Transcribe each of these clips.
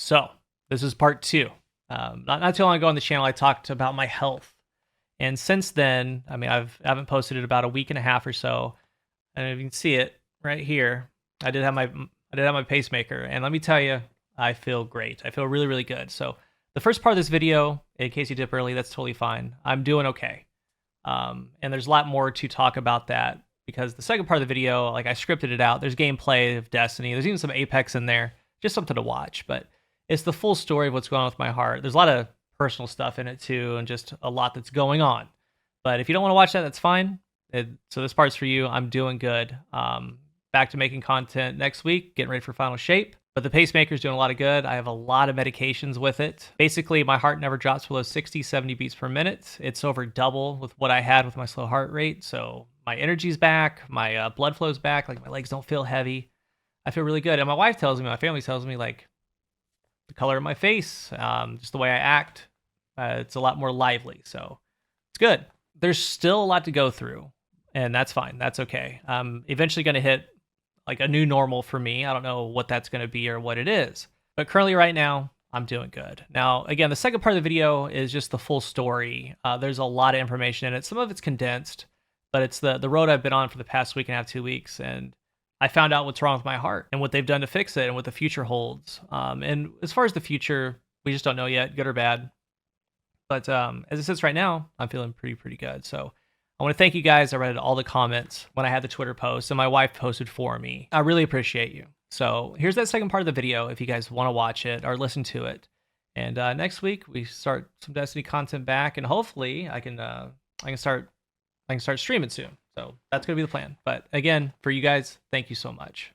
So this is part two. Not too long ago on the channel, I talked about my health. And since then, I mean, I haven't posted it about a week and a half or so. And if you can see it right here, I did have my pacemaker. And let me tell you, I feel great. I feel really, really good. So the first part of this video, in case you dip early, that's totally fine. I'm doing okay. And there's a lot more to talk about that because the second part of the video, like I scripted it out. There's gameplay of Destiny. There's even some Apex in there, just something to watch. But it's the full story of what's going on with my heart. There's a lot of personal stuff in it too, and just a lot that's going on. But if you don't want to watch that, that's fine. So this part's for you. I'm doing good. Back to making content next week, getting ready for final shape. But the pacemaker's doing a lot of good. I have a lot of medications with it. Basically, my heart never drops below 60, 70 beats per minute. It's over double with what I had with my slow heart rate. So my energy's back, my blood flow's back, like my legs don't feel heavy. I feel really good. And my wife tells me, my family tells me, like, the color of my face, just the way I act, it's a lot more lively. So it's good. There's still a lot to go through, and that's fine. That's okay. I'm eventually going to hit like a new normal for me. I don't know what that's going to be or what it is, but currently right now, I'm doing good. Now, again, the second part of the video is just the full story. There's a lot of information in it. Some of it's condensed, but it's the road I've been on for the past week and a half, 2 weeks. And I found out what's wrong with my heart and what they've done to fix it and what the future holds. And as far as the future, we just don't know yet, good or bad. But as it sits right now, I'm feeling pretty good. So I want to thank you guys. I read all the comments when I had the Twitter post, and my wife posted for me. I really appreciate you. So here's that second part of the video if you guys want to watch it or listen to it. And next week we start some Destiny content back, and hopefully I can start streaming soon. So that's going to be the plan. But again, for you guys, thank you so much.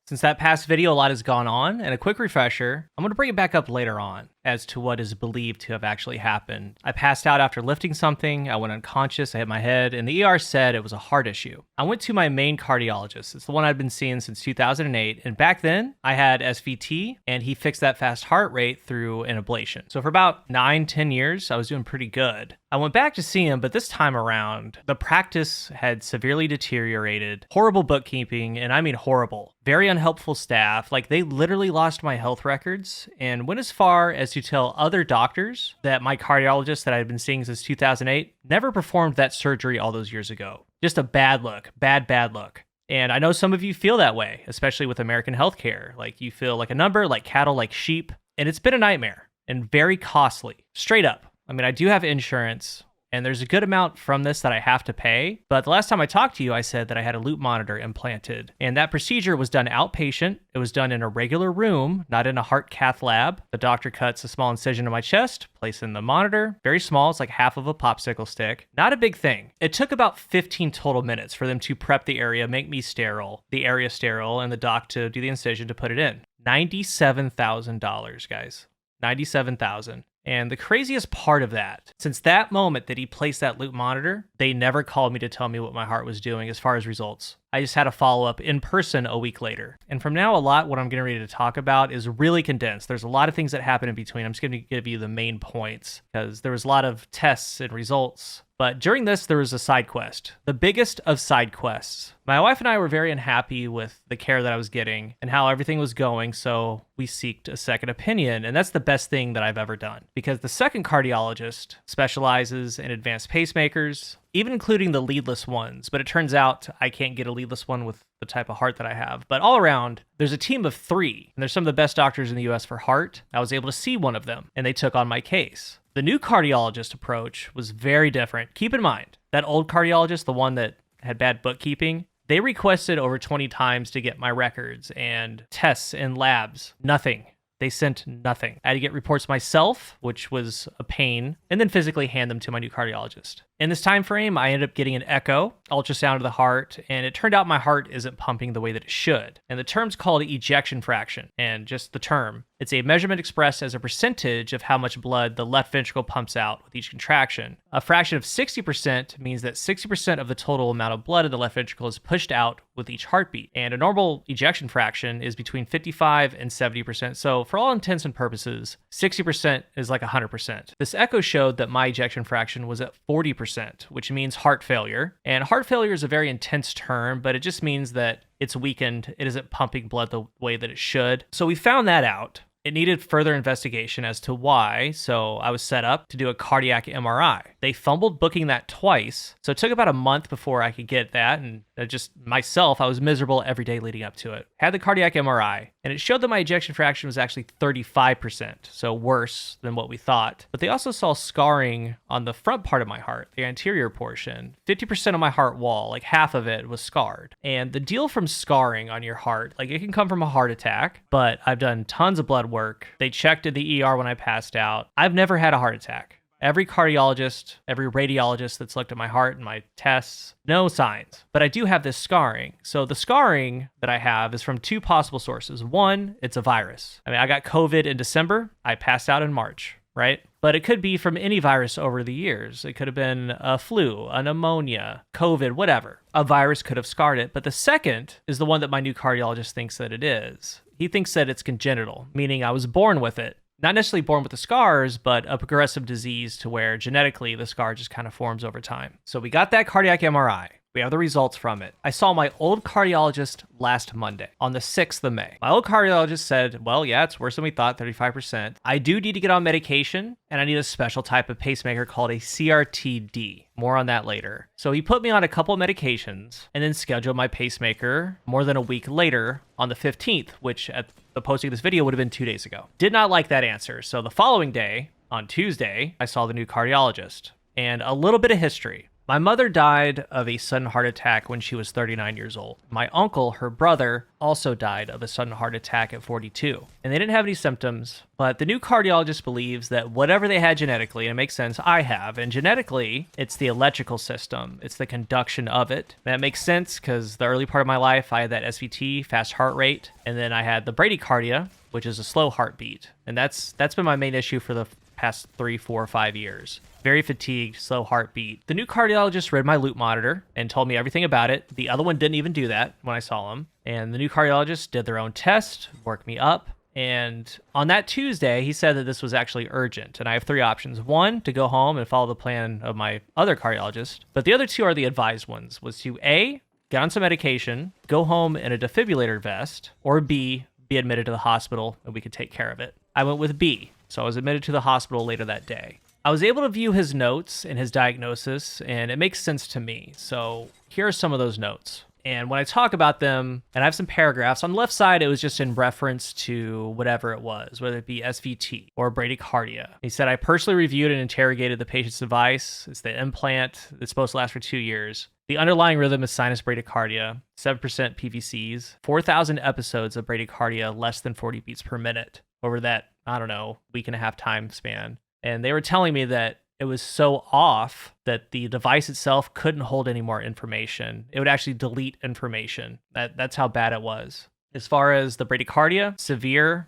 Since that past video, a lot has gone on, and a quick refresher, I'm going to bring it back up later on as to what is believed to have actually happened. I passed out after lifting something, I went unconscious, I hit my head, and the ER said it was a heart issue. I went to my main cardiologist. It's the one I've been seeing since 2008, and back then, I had SVT, and he fixed that fast heart rate through an ablation. So for about 9-10 years, I was doing pretty good. I went back to see him, but this time around, the practice had severely deteriorated, horrible bookkeeping, and I mean horrible. Very unhelpful staff, like they literally lost my health records, and went as far as to tell other doctors that my cardiologist that I had been seeing since 2008 never performed that surgery all those years ago. Just a bad look, bad look. And I know some of you feel that way, especially with American healthcare. Like you feel like a number, like cattle, like sheep, and it's been a nightmare and very costly, straight up. I mean, I do have insurance, and there's a good amount from this that I have to pay. But the last time I talked to you, I said that I had a loop monitor implanted. And that procedure was done outpatient. It was done in a regular room, not in a heart cath lab. The doctor cuts a small incision in my chest, places in the monitor. Very small, it's like half of a popsicle stick. Not a big thing. It took about 15 total minutes for them to prep the area, make me sterile, the area sterile, and the doc to do the incision to put it in. $97,000, guys. $97,000. And the craziest part of that, since that moment that he placed that loop monitor, they never called me to tell me what my heart was doing as far as results. I just had a follow-up in person a week later. And from now, what I'm getting ready to talk about is really condensed. There's a lot of things that happen in between. I'm just going to give you the main points because there was a lot of tests and results. But during this, there was a side quest, the biggest of side quests. My wife and I were very unhappy with the care that I was getting and how everything was going, so we sought a second opinion, and that's the best thing that I've ever done. Because the second cardiologist specializes in advanced pacemakers, even including the leadless ones, but it turns out I can't get a leadless one with the type of heart that I have. But all around, there's a team of 3, and there's some of the best doctors in the US for heart. I was able to see one of them, and they took on my case. The new cardiologist approach was very different. Keep in mind, that old cardiologist, the one that had bad bookkeeping, they requested over 20 times to get my records and tests and labs. Nothing. They sent nothing. I had to get reports myself, which was a pain, and then physically hand them to my new cardiologist. In this time frame, I ended up getting an echo, ultrasound of the heart, and it turned out my heart isn't pumping the way that it should. And the term's called ejection fraction, and just the term. It's a measurement expressed as a percentage of how much blood the left ventricle pumps out with each contraction. A fraction of 60% means that 60% of the total amount of blood in the left ventricle is pushed out with each heartbeat. And a normal ejection fraction is between 55 and 70%. So for all intents and purposes, 60% is like 100%. This echo showed that my ejection fraction was at 40%, which means heart failure. And heart failure is a very intense term, but it just means that it's weakened. It isn't pumping blood the way that it should. So we found that out. It needed further investigation as to why, so I was set up to do a cardiac MRI. They fumbled booking that twice, so it took about a month before I could get that, and just myself, I was miserable every day leading up to it. Had the cardiac MRI, and it showed that my ejection fraction was actually 35%, so worse than what we thought. But they also saw scarring on the front part of my heart, the anterior portion. 50% of my heart wall, like half of it, was scarred. And the deal from scarring on your heart, like it can come from a heart attack, but I've done tons of blood work. They checked at the ER when I passed out. I've never had a heart attack. Every cardiologist, every radiologist that's looked at my heart and my tests, no signs. But I do have this scarring. So the scarring that I have is from two possible sources. One, it's a virus. I mean, I got COVID in December. I passed out in March, right? But it could be from any virus over the years. It could have been a flu, a pneumonia, COVID, whatever. A virus could have scarred it. But the second is the one that my new cardiologist thinks that it is. He thinks that it's congenital, meaning I was born with it. Not necessarily born with the scars, but a progressive disease to where genetically the scar just kind of forms over time. So we got that cardiac MRI. We have the results from it. I saw my old cardiologist last Monday on the 6th of May. My old cardiologist said, well, yeah, it's worse than we thought, 35%. I do need to get on medication, and I need a special type of pacemaker called a CRTD. More on that later. So he put me on a couple of medications and then scheduled my pacemaker more than a week later on the 15th, which at the posting of this video would have been 2 days ago. Did not like that answer. So the following day, on Tuesday, I saw the new cardiologist. And a little bit of history. My mother died of a sudden heart attack when she was 39 years old. My uncle, her brother, also died of a sudden heart attack at 42. And they didn't have any symptoms, but the new cardiologist believes that whatever they had genetically, and it makes sense, I have. And genetically, it's the electrical system. It's the conduction of it. And that makes sense because the early part of my life, I had that SVT, fast heart rate, and then I had the bradycardia, which is a slow heartbeat. And that's been my main issue for the past 3, 4, 5 years. Very fatigued, slow heartbeat. The new cardiologist read my loop monitor and told me everything about it. The other one didn't even do that when I saw him. And the new cardiologist did their own test, worked me up. And on that Tuesday, he said that this was actually urgent. And I have 3 options. One, to go home and follow the plan of my other cardiologist. But the other 2 are the advised ones, was to A, get on some medication, go home in a defibrillator vest, or B, be admitted to the hospital and we could take care of it. I went with B. So I was admitted to the hospital later that day. I was able to view his notes and his diagnosis, and it makes sense to me. So here are some of those notes. And when I talk about them, and I have some paragraphs, on the left side, it was just in reference to whatever it was, whether it be SVT or bradycardia. He said, I personally reviewed and interrogated the patient's device. It's the implant. It's supposed to last for 2 years. The underlying rhythm is sinus bradycardia, 7% PVCs, 4,000 episodes of bradycardia, less than 40 beats per minute over that, I don't know, week and a half time span. And they were telling me that it was so off that the device itself couldn't hold any more information. It would actually delete information. That's how bad it was. As far as the bradycardia, severe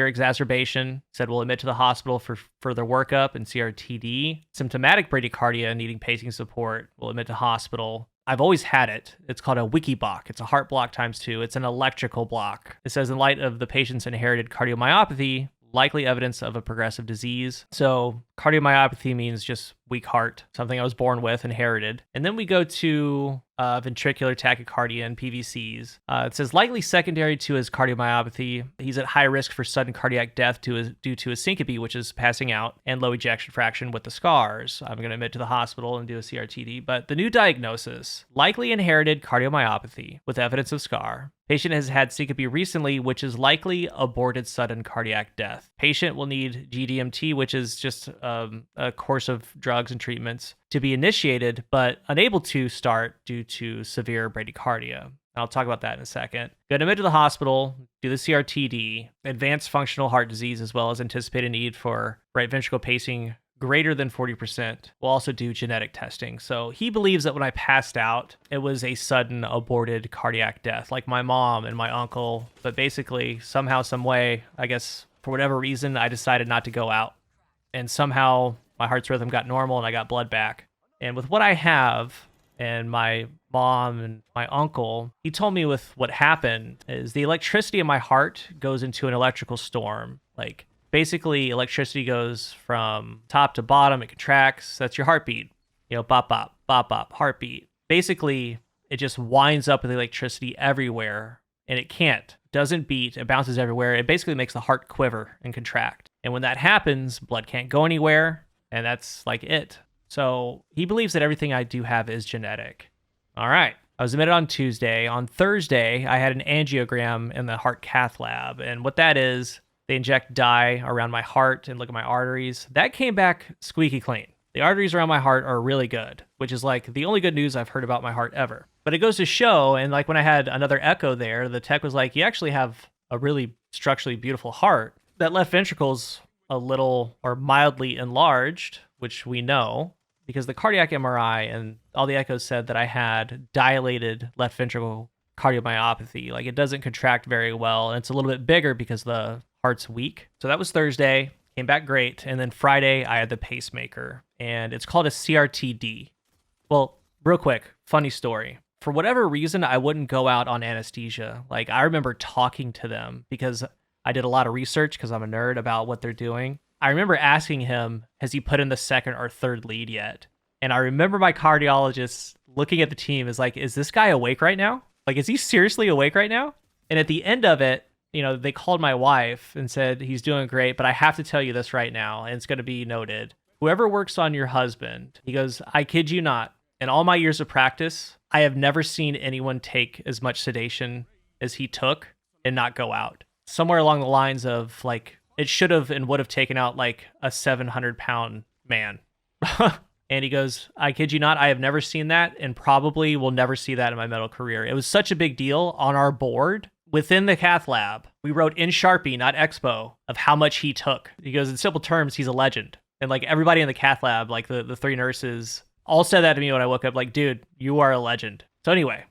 exacerbation, said we'll admit to the hospital for further workup and CRTD. Symptomatic bradycardia needing pacing support, we'll admit to hospital. I've always had it. It's called a wiki block. It's a heart block times 2. It's an electrical block. It says in light of the patient's inherited cardiomyopathy, likely evidence of a progressive disease. So cardiomyopathy means just weak heart, something I was born with, inherited. And then we go to ventricular tachycardia and PVCs. It says likely secondary to his cardiomyopathy, he's at high risk for sudden cardiac death due to a syncope, which is passing out, and low ejection fraction with the scars. I'm going to admit to the hospital and do a CRTD. But the new diagnosis, likely inherited cardiomyopathy with evidence of scar. Patient has had syncope recently, which is likely aborted sudden cardiac death. Patient will need GDMT, which is just a course of drugs and treatments to be initiated, but unable to start due to severe bradycardia. I'll talk about that in a second. Get admitted to the hospital, do the CRTD, advanced functional heart disease, as well as anticipated need for right ventricle pacing greater than 40%. We'll also do genetic testing. So he believes that when I passed out, it was a sudden aborted cardiac death, like my mom and my uncle. But basically, somehow, some way, I guess, for whatever reason, I decided not to go out. And somehow my heart's rhythm got normal and I got blood back. And with what I have, and my mom and my uncle, he told me with what happened is the electricity in my heart goes into an electrical storm. Like, basically, electricity goes from top to bottom. It contracts. That's your heartbeat. You know, bop, bop, heartbeat. Basically, it just winds up with electricity everywhere. and it can't. Doesn't beat. It bounces everywhere. It basically makes the heart quiver and contract. And when that happens, blood can't go anywhere, and that's like it. So he believes that everything I do have is genetic. All right. I was admitted on Tuesday. On Thursday, I had an angiogram in the heart cath lab. And what that is, they inject dye around my heart and look at my arteries. That came back squeaky clean. The arteries around my heart are really good, which is like the only good news I've heard about my heart ever. But it goes to show, and like when I had another echo there, the tech was like, you actually have a really structurally beautiful heart. That left ventricle's a little or mildly enlarged, which we know, because the cardiac MRI and all the echoes said that I had dilated left ventricle cardiomyopathy. Like it doesn't contract very well, and it's a little bit bigger because the heart's weak. So that was Thursday. Came back great. And then Friday, I had the pacemaker, and it's called a CRTD. Well, real quick, funny story. For whatever reason, I wouldn't go out on anesthesia. Like, I remember talking to them because I did a lot of research because I'm a nerd about what they're doing. I remember asking him, has he put in the second or third lead yet? And I remember my cardiologist looking at the team is like, is this guy awake right now? Like, is he seriously awake right now? And at the end of it, you know, they called my wife and said, he's doing great, but I have to tell you this right now, and it's going to be noted. Whoever works on your husband, he goes, I kid you not, in all my years of practice, I have never seen anyone take as much sedation as he took and not go out. Somewhere along the lines of, like, it should have and would have taken out, like, a 700-pound man. And he goes, I kid you not, I have never seen that and probably will never see that in my medical career. It was such a big deal on our board. Within the cath lab, we wrote in Sharpie, not Expo, of how much he took. He goes, in simple terms, he's a legend. And like everybody in the cath lab, like the three nurses, all said that to me when I woke up, like, dude, you are a legend. So anyway,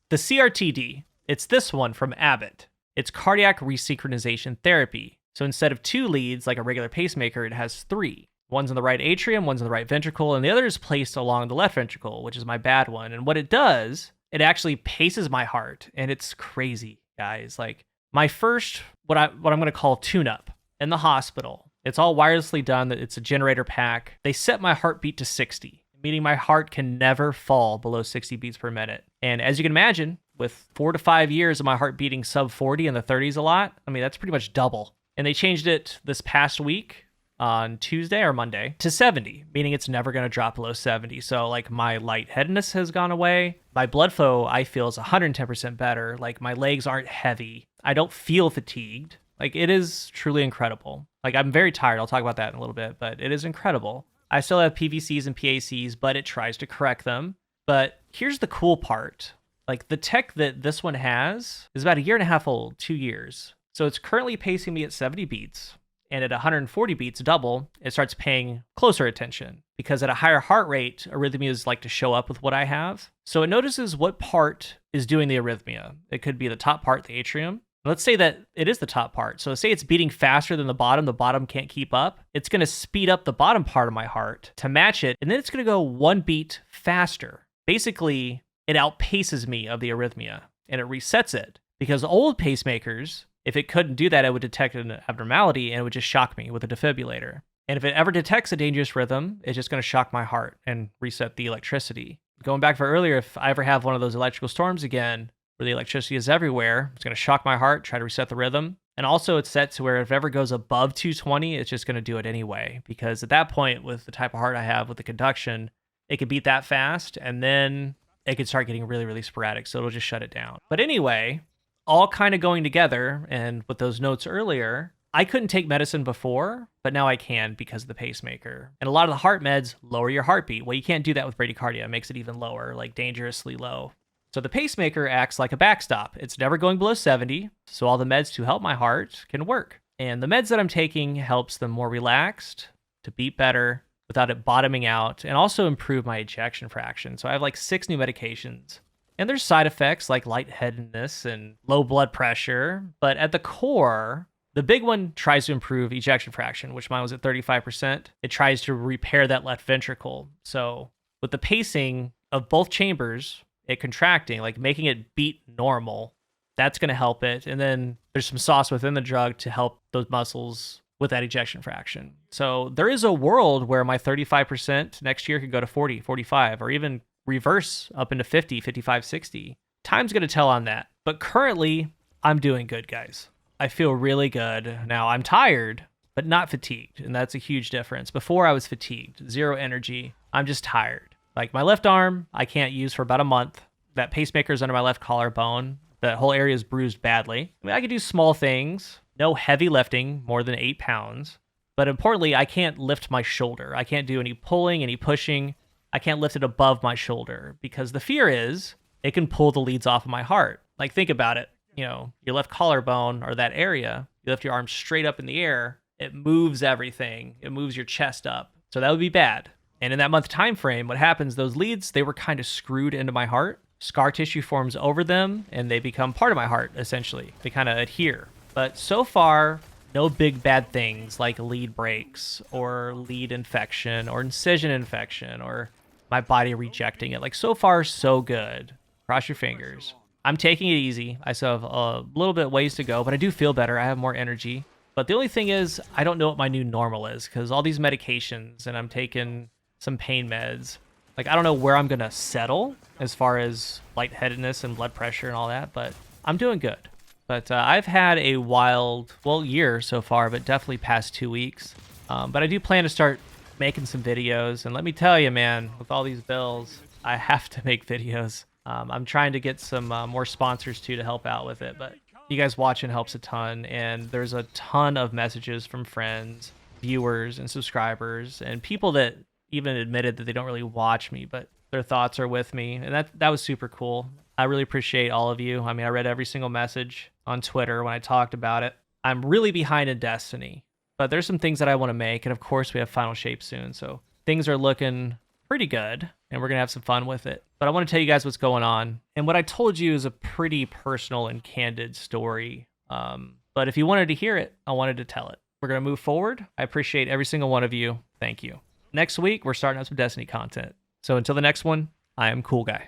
the CRTD, it's this one from Abbott. It's cardiac resynchronization therapy. So instead of 2 leads, like a regular pacemaker, it has 3. One's in the right atrium, one's in the right ventricle, and the other is placed along the left ventricle, which is my bad one. And what it does, it actually paces my heart, and it's crazy. Guys, like my first, what I'm going to call tune-up in the hospital. It's all wirelessly done. It's a generator pack. They set my heartbeat to 60, meaning my heart can never fall below 60 beats per minute. And as you can imagine, with 4 to 5 years of my heart beating sub 40 in the 30s a lot, I mean, that's pretty much double. And they changed it this past week on Tuesday or Monday to 70, meaning it's never going to drop below 70. So like my lightheadedness has gone away. My blood flow, I feel, is 110% better. Like my legs aren't heavy. I don't feel fatigued. Like it is truly incredible. Like I'm very tired. I'll talk about that in a little bit, but it is incredible. I still have PVCs and PACs, but it tries to correct them. But here's the cool part. Like the tech that this one has is about 1.5 years old, 2 years. So it's currently pacing me at 70 beats. And at 140 beats double, it starts paying closer attention because at a higher heart rate, arrhythmias like to show up with what I have. So it notices what part is doing the arrhythmia. It could be the top part, the atrium. Let's say that it is the top part. So say it's beating faster than the bottom can't keep up. It's going to speed up the bottom part of my heart to match it. And then it's going to go 1 beat faster. Basically, it outpaces me of the arrhythmia and it resets it because old pacemakers, if it couldn't do that, it would detect an abnormality and it would just shock me with a defibrillator. And if it ever detects a dangerous rhythm, it's just going to shock my heart and reset the electricity. Going back for earlier, if I ever have one of those electrical storms again, where the electricity is everywhere, it's going to shock my heart, try to reset the rhythm. And also it's set to where if it ever goes above 220, it's just going to do it anyway. Because at that point, with the type of heart I have with the conduction, it could beat that fast and then it could start getting really, really sporadic. So it'll just shut it down. But anyway, all kind of going together, and with those notes earlier, I couldn't take medicine before, but now I can because of the pacemaker. And a lot of the heart meds lower your heartbeat. Well, you can't do that with bradycardia. It makes it even lower, like dangerously low. So the pacemaker acts like a backstop. It's never going below 70, so all the meds to help my heart can work. And the meds that I'm taking helps them more relaxed, to beat better, without it bottoming out, and also improve my ejection fraction. So I have like 6 new medications. And there's side effects like lightheadedness and low blood pressure. But at the core, the big one tries to improve ejection fraction, which mine was at 35%. It tries to repair that left ventricle. So with the pacing of both chambers, it contracting, like making it beat normal, that's going to help it. And then there's some sauce within the drug to help those muscles with that ejection fraction. So there is a world where my 35% next year could go to 40, 45, or even reverse up into 50, 55, 60. Time's going to tell on that. But currently, I'm doing good, guys. I feel really good. Now, I'm tired, but not fatigued, and that's a huge difference. Before I was fatigued, zero energy. I'm just tired. Like my left arm, I can't use for about a month. That pacemaker's under my left collarbone. The whole area is bruised badly. I mean, I can do small things, no heavy lifting, more than 8 pounds. But importantly, I can't lift my shoulder. I can't do any pulling, any pushing. I can't lift it above my shoulder because the fear is it can pull the leads off of my heart. Like, think about it. You know, your left collarbone or that area, you lift your arm straight up in the air, it moves everything. It moves your chest up. So that would be bad. And in that month time frame, what happens, those leads, they were kind of screwed into my heart. Scar tissue forms over them and they become part of my heart, essentially. They kind of adhere. But so far, no big bad things like lead breaks or lead infection or incision infection or my body rejecting it. Like, so far, so good. Cross your fingers. I'm taking it easy. I still have a little bit ways to go, but I do feel better. I have more energy. But the only thing is, I don't know what my new normal is because all these medications and I'm taking some pain meds. Like, I don't know where I'm going to settle as far as lightheadedness and blood pressure and all that, but I'm doing good. But I've had a wild, year so far, but definitely past 2 weeks. But I do plan to start making some videos. And let me tell you, man, with all these bills, I have to make videos. I'm trying to get some more sponsors too to help out with it, but you guys watching helps a ton. And there's a ton of messages from friends, viewers, and subscribers, and people that even admitted that they don't really watch me, but their thoughts are with me. And that was super cool. I really appreciate all of you. I mean, I read every single message on Twitter when I talked about it. I'm really behind in Destiny, but there's some things that I want to make. And of course, we have Final Shape soon. So things are looking pretty good and we're going to have some fun with it. But I want to tell you guys what's going on. And what I told you is a pretty personal and candid story. But if you wanted to hear it, I wanted to tell it. We're going to move forward. I appreciate every single one of you. Thank you. Next week, we're starting out some Destiny content. So until the next one, I am CoolGuy.